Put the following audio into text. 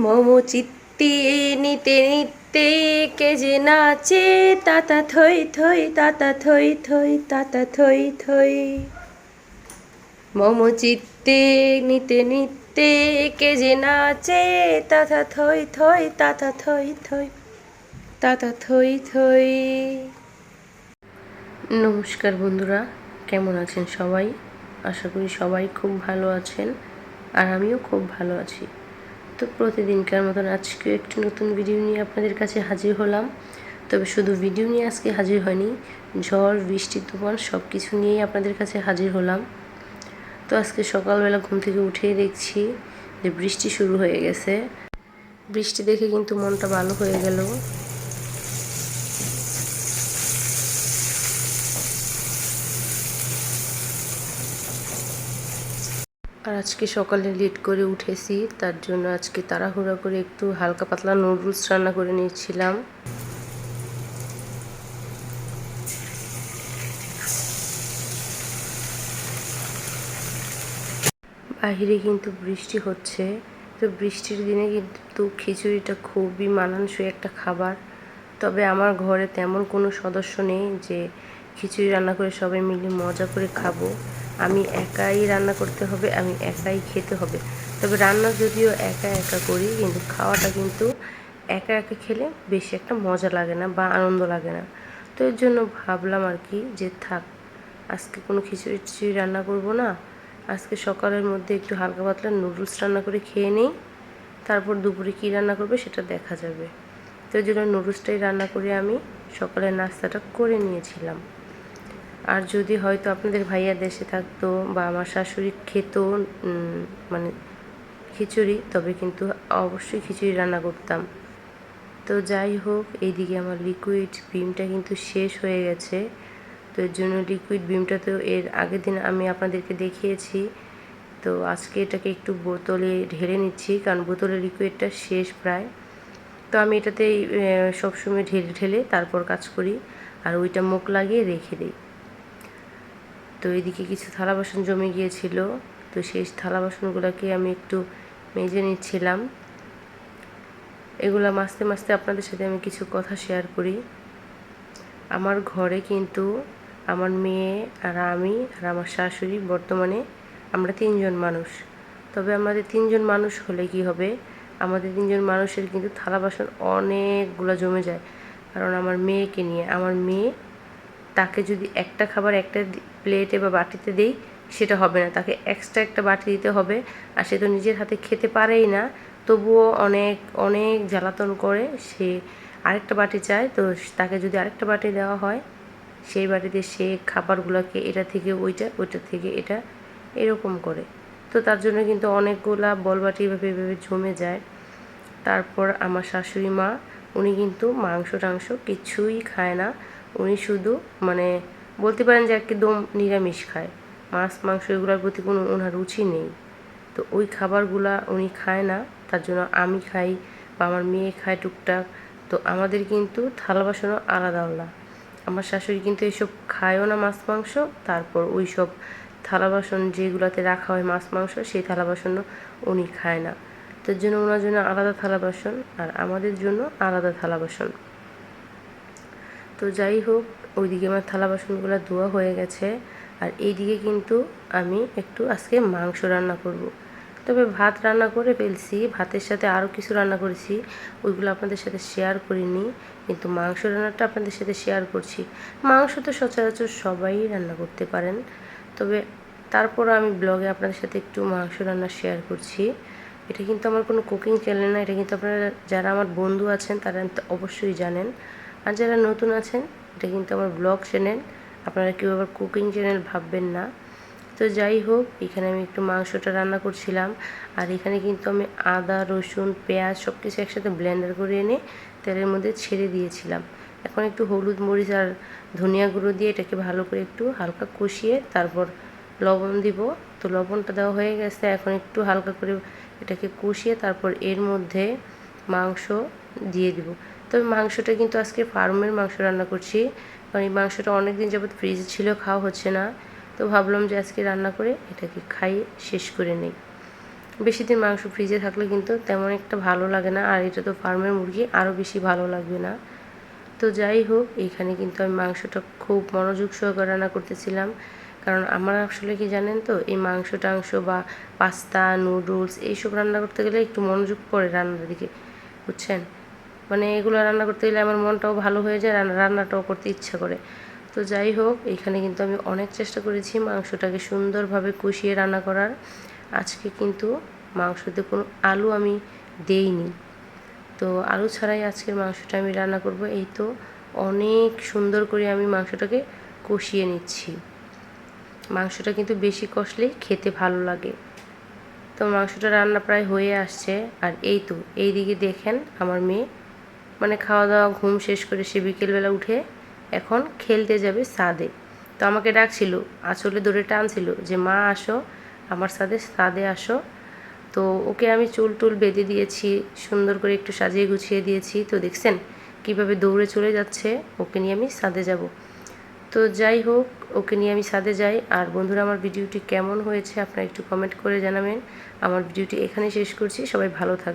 মম চিত্তে নিতে নিতে কে যে নাচে তাতা থই থই তাতা থই থই তাতা থই থই। মম চিত্তে নিতে নিতে কে যে নাচে তাতা থই থই তাতা থই থই তাতা থই থই। নমস্কার বন্ধুরা, কেমন আছেন সবাই? আশা করি সবাই খুব ভালো আছেন, আর আমিও খুব ভালো আছি। তো প্রতিদিনকার মতন আজকে একটি নতুন ভিডিও নিয়ে আপনাদের কাছে হাজির হলাম। তবে শুধু ভিডিও নিয়ে আজকে হাজির হয়নি, ঝড় বৃষ্টি তুফান সব কিছু নিয়েই আপনাদের কাছে হাজির হলাম। তো আজকে সকালবেলা ঘুম থেকে উঠেই দেখছি যে বৃষ্টি শুরু হয়ে গেছে। বৃষ্টি দেখে কিন্তু মনটা ভালো হয়ে গেল। আর আজকে সকালে লেট করে উঠেছি, তার জন্য আজকে তাড়াহুড়া করে একটু হালকা পাতলা নুডলস রান্না করে নিয়েছিলাম। বাহিরে কিন্তু বৃষ্টি হচ্ছে, তো বৃষ্টির দিনে কিন্তু খিচুড়িটা খুবই মানানসই একটা খাবার। তবে আমার ঘরে তেমন কোনো সদস্য নেই যে খিচুড়ি রান্না করে সবাই মিলে মজা করে খাবো। আমি একাই রান্না করতে হবে, আমি একাই খেতে হবে। তবে রান্না যদিও একা একা করি, কিন্তু খাওয়াটা কিন্তু একা একা খেলে বেশি একটা মজা লাগে না বা আনন্দ লাগে না। তো এর জন্য ভাবলাম আর কি যে থাক, আজকে কোনো খিচুড়ি টিচুড়ি রান্না করব না, আজকে সকালের মধ্যে একটু হালকা পাতলা নুডলস রান্না করে খেয়ে নিই, তারপর দুপুরে কী রান্না করবে সেটা দেখা যাবে। তো এই জন্য নুডলসটাই রান্না করে আমি সকালের নাস্তাটা করে নিয়েছিলাম। আর যদি হয়তো আপনাদের ভাইয়া দেশে থাকতো বা আমার শাশুড়ি খেত মানে খিচুড়ি, তবে কিন্তু অবশ্যই খিচুড়ি রান্না করতাম। তো যাই হোক, এইদিকে আমার লিকুইড ভিমটা কিন্তু শেষ হয়ে গেছে। তো এর জন্য লিকুইড ভিমটা তো এর আগের দিন আমি আপনাদেরকে দেখিয়েছি। তো আজকে এটাকে একটু বোতলে ঢেলে নিচ্ছি, কারণ বোতলের লিকুইডটা শেষ প্রায়। তো আমি এটাতেই সবসময় ঢেলে ঢেলে তারপর কাজ করি, আর ওইটা মুখ লাগিয়ে রেখে দিই। তো এদিকে কিছু থালা বাসন জমে গিয়েছিল, তো সেই থালা বাসনগুলোকে আমি একটু মেজে নিচ্ছিলাম। এগুলা মাজতে মাজতে আপনাদের সাথে আমি কিছু কথা শেয়ার করি। আমার ঘরে কিন্তু আমার মেয়ে আর আমি আর আমার শাশুড়ি, বর্তমানে আমরা 3 জন মানুষ। তবে আমাদের 3 জন মানুষ হলে কি হবে, আমাদের 3 জন মানুষের কিন্তু থালা বাসন অনেকগুলো জমে যায়। কারণ আমার মেয়েকে নিয়ে, আমার মেয়ে, তাকে যদি একটা খাবার একটা প্লেটে বা বাটিতে দেই সেটা হবে না, তাকে এক্সট্রা একটা বাটি দিতে হবে। আর সে তো নিজের হাতে খেতে পারেই না, তবুও অনেক অনেক জ্বালাতন করে, সে আরেকটা বাটি চায়। তো তাকে যদি আরেকটা বাটি দেওয়া হয়, সেই বাটিতে সে খাবারগুলোকে এটা থেকে ওইটা, ওইটা থেকে এটা এরকম করে। তো তার জন্য কিন্তু অনেকগুলা বলবাটি এভাবে এভাবে জমে যায়। তারপর আমার শাশুড়ি মা, উনি কিন্তু মাংস টাংস কিছুই খায় না। উনি শুধু মানে বলতে পারেন যে একদম নিরামিষ খায়, মাছ মাংস এগুলোর প্রতি কোনো ওনার রুচি নেই। তো ওই খাবারগুলা উনি খায় না, তার জন্য আমি খাই বা আমার মেয়ে খায় টুকটাক। তো আমাদের কিন্তু থালা বাসনও আলাদা আলাদা। আমার শাশুড়ি কিন্তু এসব খায়ও না, মাছ মাংস। তারপর ওই সব থালা বাসন যেগুলোতে রাখা হয় মাছ মাংস, সেই থালা বাসনও উনি খায় না। তার জন্য ওনার জন্য আলাদা থালা বাসন, আর আমাদের জন্য আলাদা থালা বাসন। তো যাই হোক, ওইদিকে আমার থালা বাসনগুলো ধোয়া হয়ে গেছে। আর এইদিকে কিন্তু আমি একটু আজকে মাংস রান্না করব। তবে ভাত রান্না করে ফেলছি, ভাতের সাথে আরও কিছু রান্না করেছি, ওইগুলো আপনাদের সাথে শেয়ার করিনি, কিন্তু মাংস রান্নাটা আপনাদের সাথে শেয়ার করছি। মাংস তো সচরাচর সবাই রান্না করতে পারেন, তবে তারপরও আমি ব্লগে আপনাদের সাথে একটু মাংস রান্না শেয়ার করছি। এটা কিন্তু আমার কোনো কুকিং চ্যানেল না, এটা কিন্তু আপনারা যারা আমার বন্ধু আছেন তারা অবশ্যই জানেন। আর যারা নতুন আছেন, এটা কিন্তু আমার ব্লগ চ্যানেল, আপনারা কেউ আবার কুকিং চ্যানেল ভাববেন না। তো যাই হোক, এখানে আমি একটু মাংসটা রান্না করছিলাম। আর এখানে কিন্তু আমি আদা রসুন পেঁয়াজ সব কিছু একসাথে ব্লেন্ডার করে এনে তেলের মধ্যে ছেড়ে দিয়েছিলাম। এখন একটু হলুদ মরিচ আর ধনিয়া গুঁড়ো দিয়ে এটাকে ভালো করে একটু হালকা কষিয়ে তারপর লবণ দিব। তো লবণটা দেওয়া হয়ে গেছে, এখন একটু হালকা করে এটাকে কষিয়ে তারপর এর মধ্যে মাংস দিয়ে দিব। তবে মাংসটা কিন্তু আজকে ফার্মের মাংস রান্না করছি, কারণ এই মাংসটা অনেক দিন যাবত ফ্রিজে ছিল, খাওয়া হচ্ছে না। তো ভাবলাম যে আজকে রান্না করে এটাকে খাই শেষ করে নেই। বেশি দিন মাংস ফ্রিজে থাকলে কিন্তু তেমন একটা ভালো লাগে না, আর এটা তো ফার্মের মুরগি, আরও বেশি ভালো লাগবে না। তো যাই হোক, এখানে কিন্তু আমি মাংসটা খুব মনোযোগ সহকারে রান্না করতেছিলাম, কারণ আমার আসলে কি জানেন তো, এই মাংস টাংস বা পাস্তা নুডলস এইসব রান্না করতে গেলে একটু মনোযোগ পড়ে রান্নার দিকে, বুঝছেন। মানে এগুলো রান্না করতে গেলে আমার মনটাও ভালো হয়ে যায়, রান্নাটাও করতে ইচ্ছা করে। তো যাই হোক, এখানে কিন্তু আমি অনেক চেষ্টা করেছি মাংসটাকে সুন্দরভাবে কষিয়ে রান্না করার। আজকে কিন্তু মাংসতে কোনো আলু আমি দেইনি, তো আলু ছাড়াই আজকের মাংসটা আমি রান্না করব। এই তো অনেক সুন্দর করে আমি মাংসটাকে কষিয়ে নিচ্ছি। মাংসটা কিন্তু বেশি কষলেই খেতে ভালো লাগে। তো মাংসটা রান্না প্রায় হয়ে আসছে, আর এই তো এইদিকে দেখেন আমার মেয়ে মানে খাওয়া দাওয়া ঘুম শেষ করে সে বিকেলবেলা উঠে এখন খেলতে যাবে ছাদে। তো আমাকে ডাকছিল, আসলে ধরে টানছিল যে মা আসো আমার ছাদে আসো। তো ওকে আমি চুল টুল বেঁধে দিয়েছি, সুন্দর করে একটু সাজিয়ে গুছিয়ে দিয়েছি। তো দেখছেন কিভাবে দৌড়ে চলে যাচ্ছে, ওকে নিয়ে আমি ছাদে যাব। তো যাই হোক, ওকে নিয়ে আমি ছাদে যাই। আর বন্ধুরা, আমার ভিডিওটি কেমন হয়েছে আপনারা একটু কমেন্ট করে জানাবেন। আমার ভিডিওটি এখানে শেষ করছি, সবাই ভালো থাকবেন।